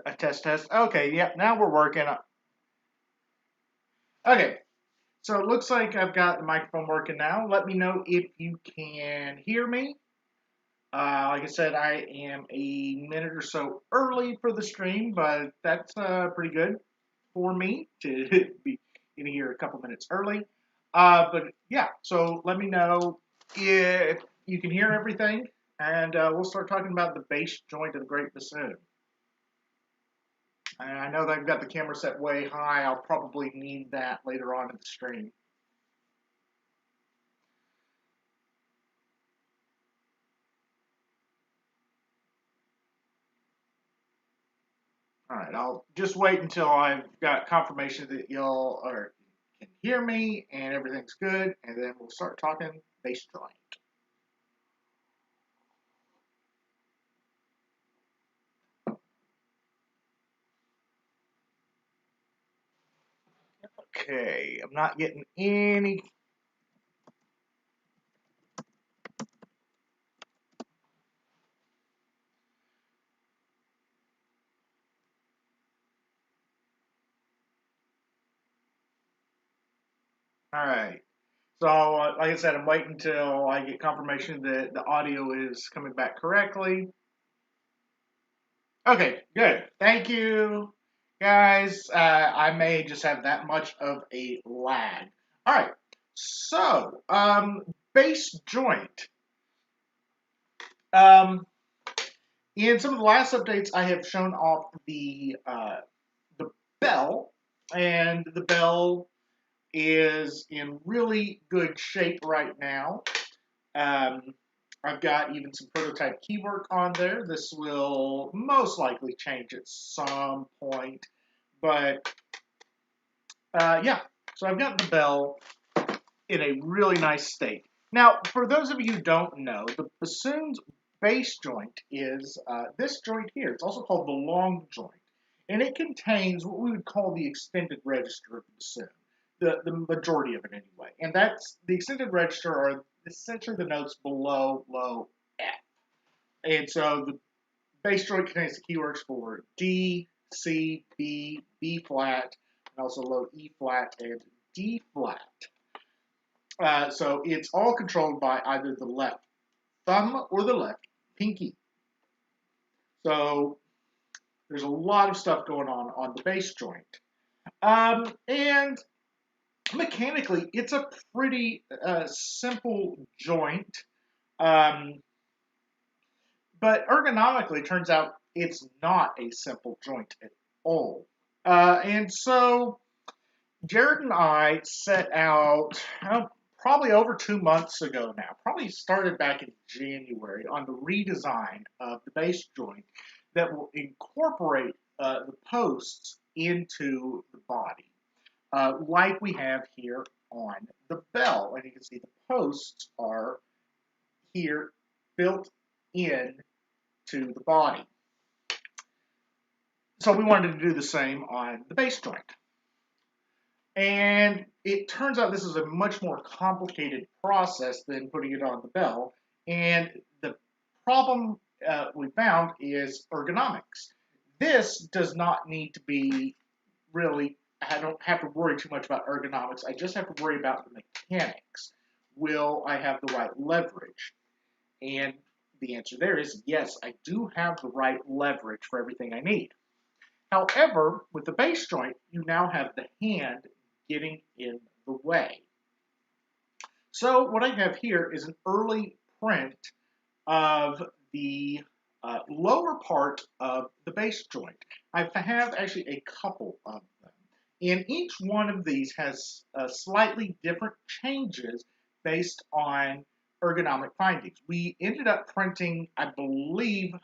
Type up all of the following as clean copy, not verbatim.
A test test. Okay, yep, now we're working. Okay, so it looks like I've got the microphone working now. Let me know if you can hear me. Like I said, I am a minute or so early for the stream, but that's pretty good for me to be in here a couple minutes early. But yeah, so let me know if you can hear everything, and we'll start talking about the base joint of the Great Bassoon. And I know that I've got the camera set way high. I'll probably need that later on in the stream. All right, I'll just wait until I've got confirmation that y'all can hear me and everything's good, and then we'll start talking bass joint. Okay, I'm not getting any. All right. So, like I said, I'm waiting until I get confirmation that the audio is coming back correctly. Okay, good. Thank you, guys. I may just have that much of a lag. All right. So, bass joint. Um, in some of the last updates, I have shown off the bell, and the bell is in really good shape right now. Um, I've got even some prototype keywork on there. This will most likely change at some point, but yeah. So I've got the bell in a really nice state. Now, for those of you who don't know, the bassoon's bass joint is this joint here. It's also called the long joint, and it contains what we would call the extended register of the bassoon, the majority of it anyway. And that's the extended register are essentially the notes below low F. And so the bass joint contains the keywords for D, C, B, B flat, and also low E flat and D flat. So it's all controlled by either the left thumb or the left pinky. So there's a lot of stuff going on the bass joint. And mechanically, it's a pretty simple joint. Um, but ergonomically, it turns out it's not a simple joint at all. And so Jared and I set out probably over 2 months ago now, probably started back in January, on the redesign of the bass joint that will incorporate the posts into the body, like we have here on the bell. And you can see the posts are here built in to the body. So we wanted to do the same on the bass joint. And it turns out this is a much more complicated process than putting it on the bell. And the problem we found is ergonomics. This does not need to be really, I don't have to worry too much about ergonomics. I just have to worry about the mechanics. Will I have the right leverage? And the answer there is yes, I do have the right leverage for everything I need. However, with the bass joint, you now have the hand getting in the way. So what I have here is an early print of the lower part of the bass joint. I have actually a couple of them. And each one of these has slightly different changes based on ergonomic findings. We ended up printing, I believe,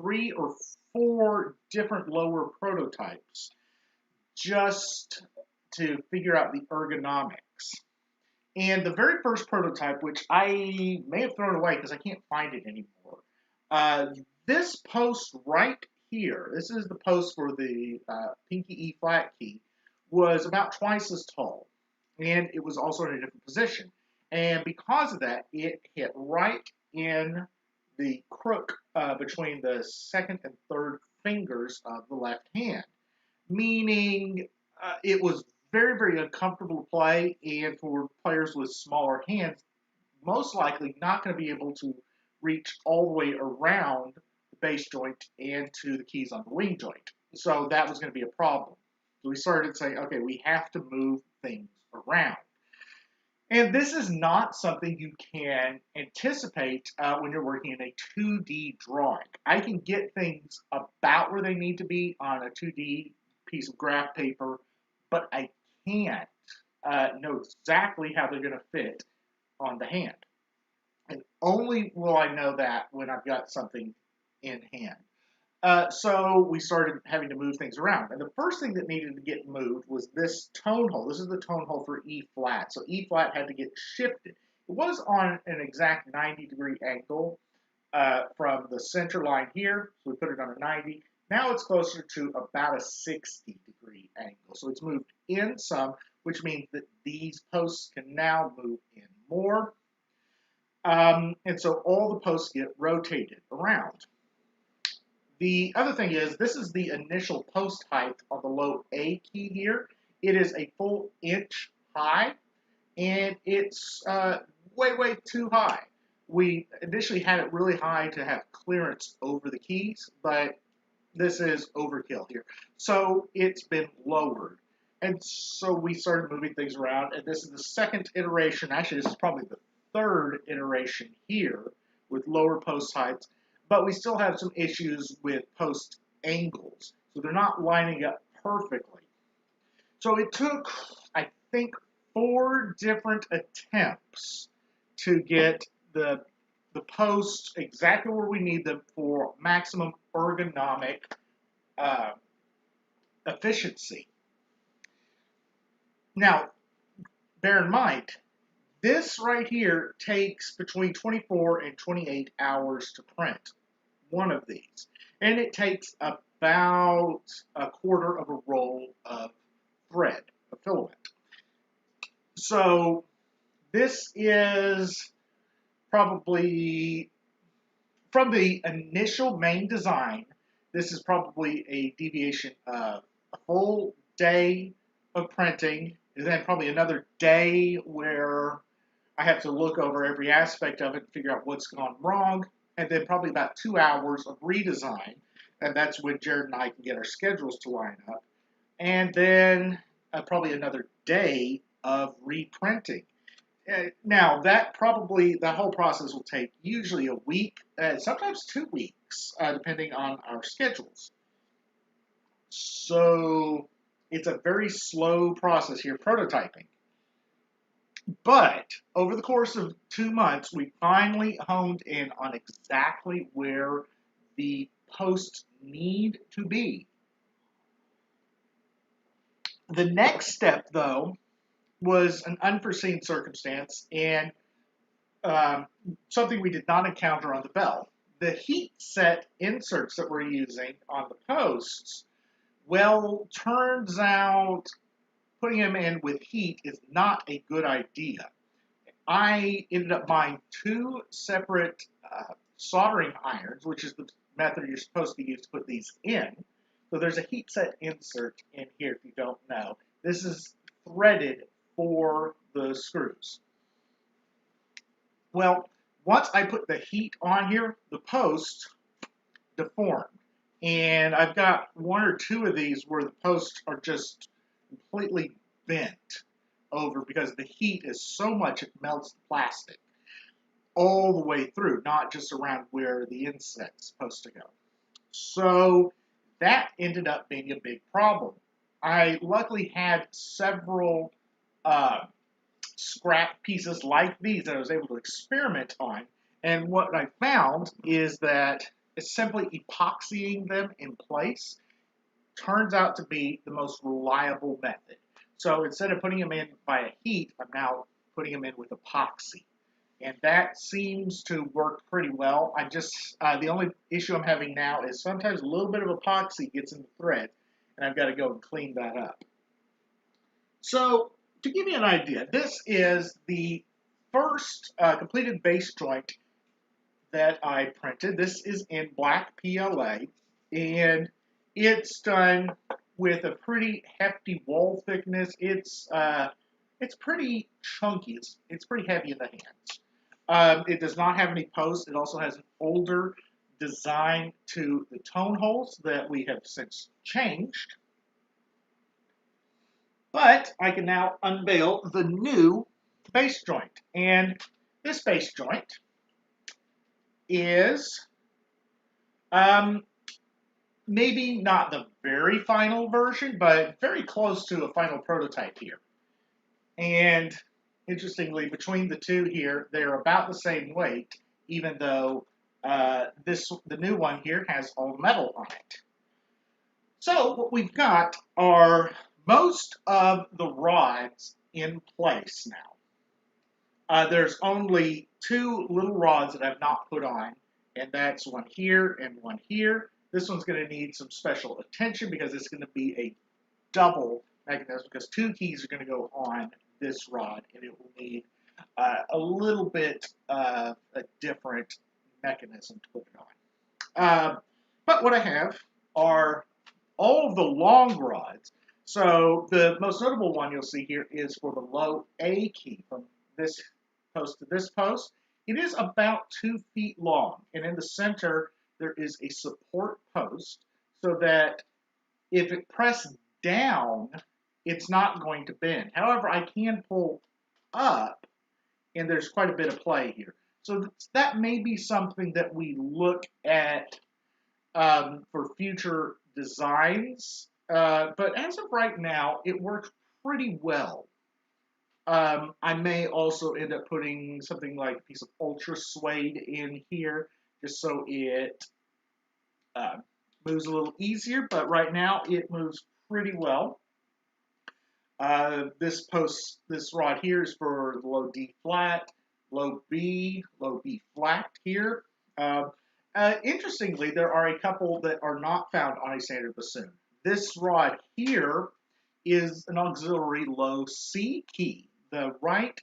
3 or 4 different lower prototypes just to figure out the ergonomics. And the very first prototype, which I may have thrown away because I can't find it anymore, this post right here, this is the post for the pinky E flat key, was about twice as tall. And it was also in a different position. And because of that, it hit right in the crook between the second and third fingers of the left hand, meaning it was very, very uncomfortable to play, and for players with smaller hands, most likely not going to be able to reach all the way around the bass joint and to the keys on the wing joint. So that was going to be a problem. So we started saying, okay, we have to move things around. And this is not something you can anticipate when you're working in a 2D drawing. I can get things about where they need to be on a 2D piece of graph paper, but I can't know exactly how they're going to fit on the hand. And only will I know that when I've got something in hand. So we started having to move things around. And the first thing that needed to get moved was this tone hole. This is the tone hole for E flat. So E flat had to get shifted. It was on an exact 90-degree angle from the center line here. So we put it on a 90. Now it's closer to about a 60-degree angle. So it's moved in some, which means that these posts can now move in more. And so all the posts get rotated around. The other thing is, this is the initial post height on the low A key here. It is a full inch high, and it's way, way too high. We initially had it really high to have clearance over the keys, but this is overkill here. So it's been lowered. And so we started moving things around, and this is the second iteration. Actually, this is probably the third iteration here with lower post heights. But we still have some issues with post angles. So they're not lining up perfectly. So it took, I think, 4 different attempts to get the posts exactly where we need them for maximum ergonomic efficiency. Now, bear in mind, this right here takes between 24 and 28 hours to print one of these. And it takes about a quarter of a roll of thread, of filament. So this is probably, from the initial main design, this is probably a deviation of a full day of printing, and then probably another day where I have to look over every aspect of it and figure out what's gone wrong, and then probably about 2 hours of redesign, and that's when Jared and I can get our schedules to line up, and then probably another day of reprinting. Now, that whole process will take usually a week, sometimes 2 weeks, depending on our schedules. So it's a very slow process here, prototyping. But over the course of 2 months, we finally honed in on exactly where the posts need to be. The next step, though, was an unforeseen circumstance and something we did not encounter on the bell. The heat set inserts that we're using on the posts, well, turns out putting them in with heat is not a good idea. I ended up buying 2 separate soldering irons, which is the method you're supposed to use to put these in. So there's a heat set insert in here if you don't know. This is threaded for the screws. Well, once I put the heat on here, the post deformed. And I've got 1 or 2 of these where the posts are just completely bent over because the heat is so much it melts the plastic all the way through, not just around where the inset's supposed to go. So that ended up being a big problem. I luckily had several scrap pieces like these that I was able to experiment on, and what I found is that simply epoxying them in place turns out to be the most reliable method. So instead of putting them in by heat, I'm now putting them in with epoxy. And that seems to work pretty well. The only issue I'm having now is sometimes a little bit of epoxy gets in the thread, and I've got to go and clean that up. So to give you an idea, this is the first completed base joint that I printed. This is in black PLA, and It's done with a pretty hefty wall thickness. It's pretty chunky. It's pretty heavy in the hands. It does not have any posts. It also has an older design to the tone holes that we have since changed. But I can now unveil the new base joint. And this base joint is um, maybe not the very final version, but very close to a final prototype here. And interestingly, between the two here, they're about the same weight, even though the new one here has all metal on it. So what we've got are most of the rods in place now. There's only two little rods that I've not put on, and that's one here and one here. This one's going to need some special attention because it's going to be a double mechanism because two keys are going to go on this rod, and it will need a little bit a different mechanism to put it on. But what I have are all of the long rods. So the most notable one you'll see here is for the low A key from this post to this post. It is about 2 feet long, and in the center there is a support post so that if it pressed down, it's not going to bend. However, I can pull up, and there's quite a bit of play here. So that may be something that we look at for future designs. But as of right now, it works pretty well. I may also end up putting something like a piece of ultra suede in here, just so it moves a little easier, but right now it moves pretty well. This rod here is for the low D flat, low B flat here. Interestingly, there are a couple that are not found on a standard bassoon. This rod here is an auxiliary low C key. The right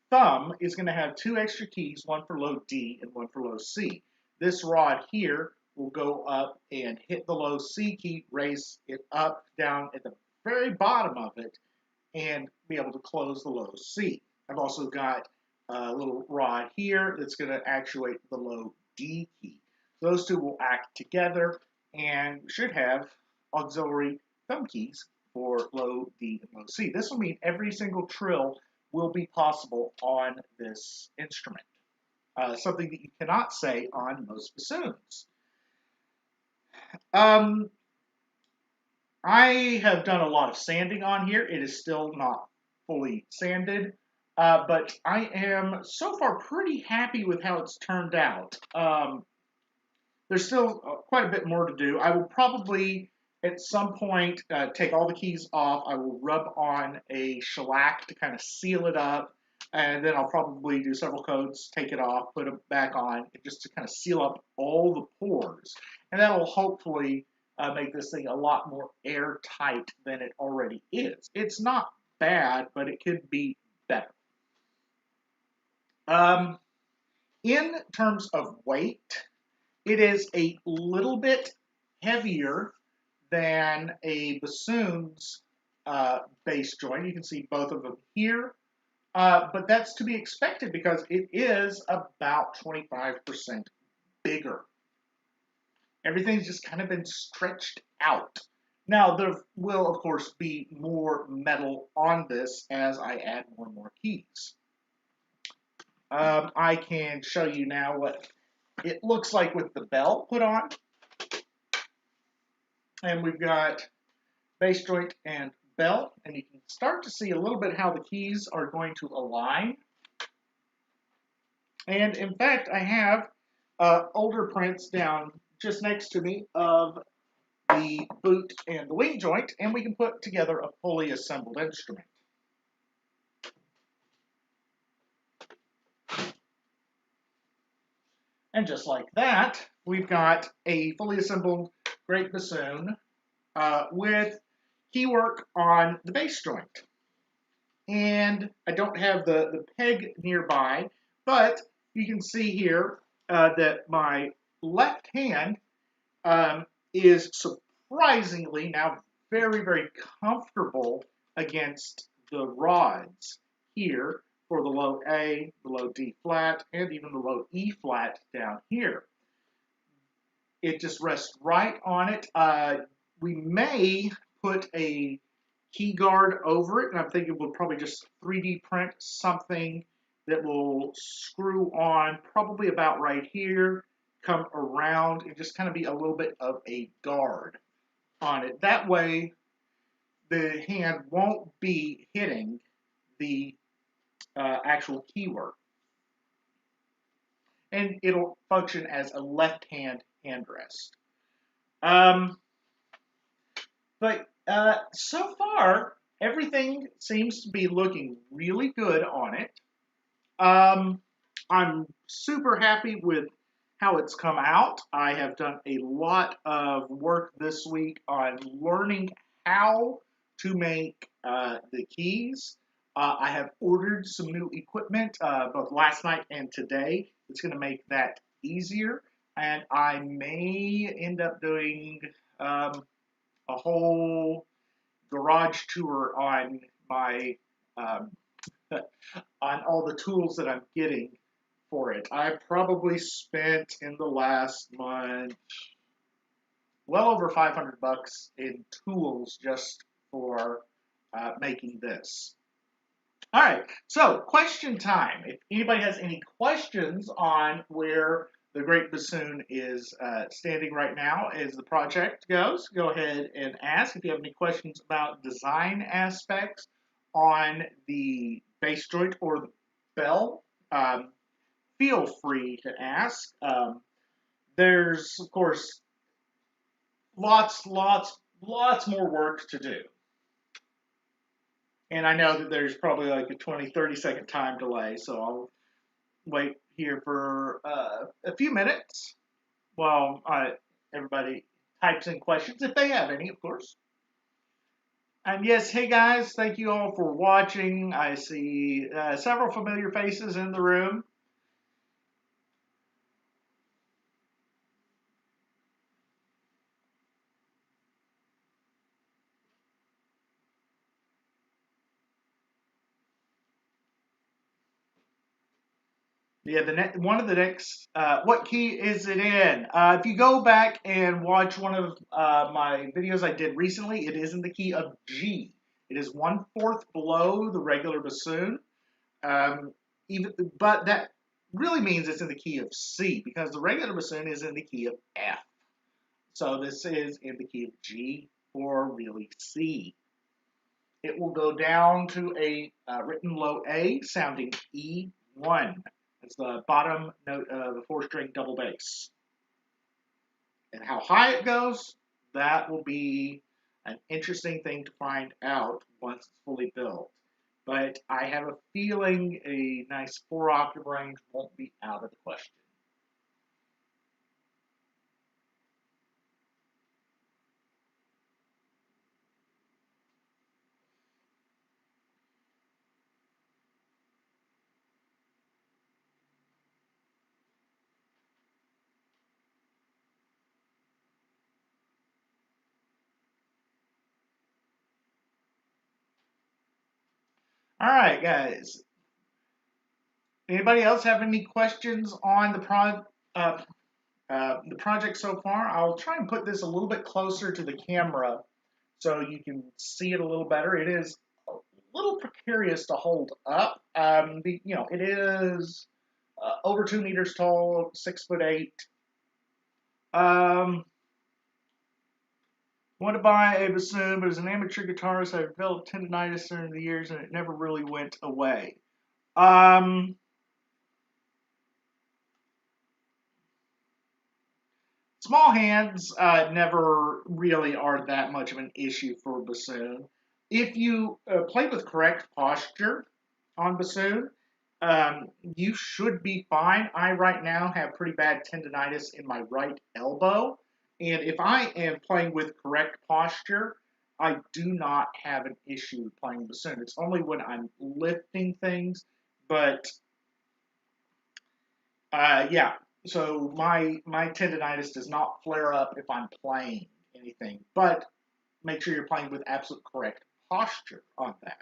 thumb is going to have 2 extra keys, one for low D and one for low C. This rod here will go up and hit the low C key, raise it up, down at the very bottom of it, and be able to close the low C. I've also got a little rod here that's going to actuate the low D key. So those two will act together and should have auxiliary thumb keys for low D and low C. This will mean every single trill will be possible on this instrument, something that you cannot say on most bassoons. I have done a lot of sanding on here. It is still not fully sanded, but I am so far pretty happy with how it's turned out. There's still quite a bit more to do. I will probably, at some point, take all the keys off. I will rub on a shellac to kind of seal it up, and then I'll probably do several coats, take it off, put it back on, just to kind of seal up all the pores. And that will hopefully make this thing a lot more airtight than it already is. It's not bad, but it could be better. In terms of weight, it is a little bit heavier than a bassoon's bass joint. You can see both of them here, but that's to be expected because it is about 25% bigger. Everything's just kind of been stretched out. Now, there will, of course, be more metal on this as I add more and more keys. I can show you now what it looks like with the bell put on. And we've got bass joint and bell, and you can start to see a little bit how the keys are going to align. And in fact, I have older prints down just next to me of the boot and the wing joint, and we can put together a fully assembled instrument. And just like that, we've got a fully assembled great bassoon with keywork on the bass joint. And I don't have the peg nearby, but you can see here that my left hand is surprisingly now very, very comfortable against the rods here for the low A, the low D flat, and even the low E flat down here. It just rests right on it. We may put a key guard over it, and I'm thinking we'll probably just 3D print something that will screw on probably about right here, come around, and just kind of be a little bit of a guard on it. That way, the hand won't be hitting the actual keywork. And it'll function as a left-hand hand rest. But so far, everything seems to be looking really good on it. I'm super happy with how it's come out. I have done a lot of work this week on learning how to make the keys. I have ordered some new equipment both last night and today. It's going to make that easier. And I may end up doing a whole garage tour on my on all the tools that I'm getting for it. I probably spent in the last month well over 500 bucks in tools just for making this. All right, so question time. If anybody has any questions on where the Great Bassoon is standing right now as the project goes, go ahead and ask. If you have any questions about design aspects on the bass joint or the bell, feel free to ask. There's, of course, lots more work to do. And I know that there's probably like a 20, 30-second time delay, so I'll wait here for a few minutes while everybody types in questions, if they have any, of course. And yes, hey guys, thank you all for watching. I see several familiar faces in the room. Yeah, one of the next, what key is it in? If you go back and watch one of my videos I did recently, it is in the key of G. It is 1/4 below the regular bassoon. But that really means it's in the key of C because the regular bassoon is in the key of F. So this is in the key of G or really C. It will go down to a written low A sounding E1. It's the bottom note of a 4-string double bass. And how high it goes, that will be an interesting thing to find out once it's fully built. But I have a feeling a nice 4-octave range won't be out of the question. All right, guys. Anybody else have any questions on the project so far? I'll try and put this a little bit closer to the camera so you can see it a little better. It is a little precarious to hold up. It is over 2 meters tall, 6'8". Want to buy a bassoon, but as an amateur guitarist, I developed tendonitis during the years, and it never really went away. Small hands never really are that much of an issue for bassoon. If you play with correct posture on bassoon, you should be fine. I right now have pretty bad tendonitis in my right elbow, and if I am playing with correct posture, I do not have an issue playing bassoon. It's only when I'm lifting things, but yeah. So my tendonitis does not flare up if I'm playing anything, but make sure you're playing with absolute correct posture on that.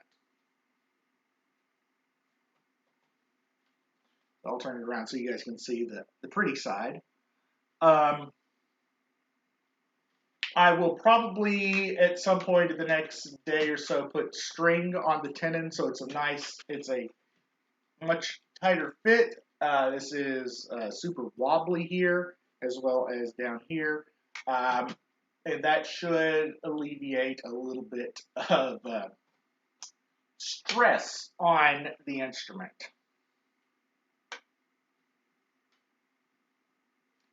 I'll turn it around so you guys can see the pretty side. Um, I will probably at some point in the next day or so put string on the tenon so it's a much tighter fit. This is super wobbly here as well as down here. And that should alleviate a little bit of stress on the instrument.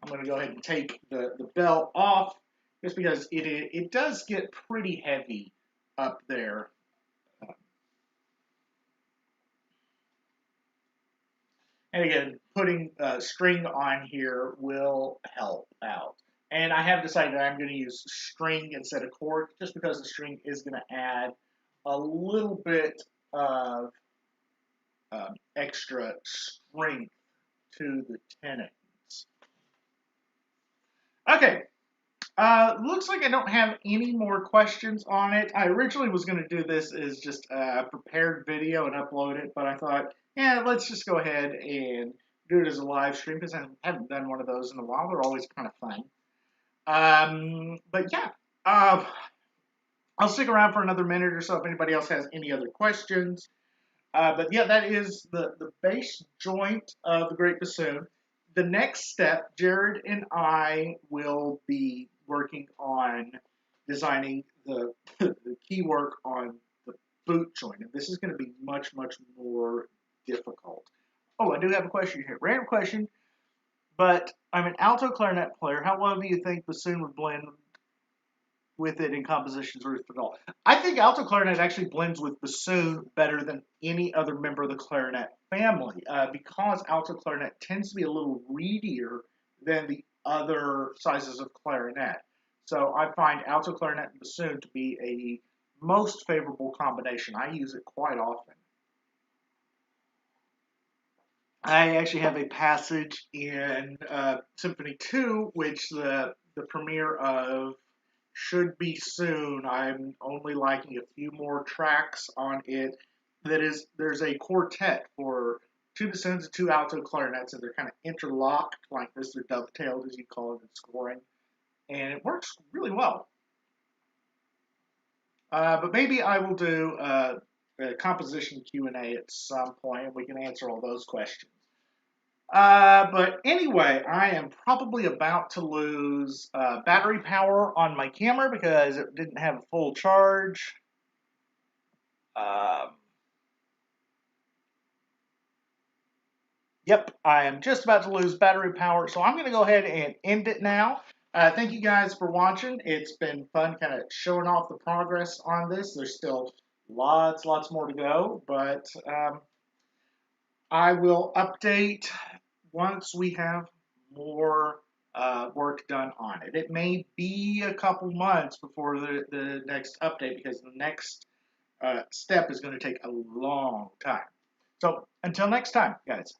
I'm going to go ahead and take the bell off just because it does get pretty heavy up there. And again, putting string on here will help out. And I have decided that I'm going to use string instead of cork just because the string is going to add a little bit of extra strength to the tenons. Okay, looks like I don't have any more questions on it. I originally was going to do this as just a prepared video and upload it, but I thought, yeah, let's just go ahead and do it as a live stream because I haven't done one of those in a while. They're always kind of fun. But yeah, I'll stick around for another minute or so if anybody else has any other questions. But yeah, that is the bass joint of the Great Bassoon. The next step, Jared and I will be working on designing the key work on the boot joint. And this is going to be much, much more difficult. Oh, I do have a question here. Random question, but I'm an alto clarinet player. How well do you think bassoon would blend with it in compositions or at all? I think alto clarinet actually blends with bassoon better than any other member of the clarinet family because alto clarinet tends to be a little reedier than the other sizes of clarinet. So I find alto clarinet and bassoon to be a most favorable combination. I use it quite often. I actually have a passage in Symphony 2, which the premiere of should be soon. I'm only liking a few more tracks on it. There's a quartet for two bassoons and two alto clarinets, and they're kind of interlocked like this. They're dovetailed, as you call it in scoring, and it works really well. But maybe I will do a composition Q&A at some point, and we can answer all those questions. But anyway, I am probably about to lose battery power on my camera because it didn't have a full charge. Yep, I am just about to lose battery power, so I'm going to go ahead and end it now. Thank you guys for watching. It's been fun kind of showing off the progress on this. There's still lots more to go, but I will update once we have more work done on it. It may be a couple months before the next update because the next step is going to take a long time. So until next time, guys.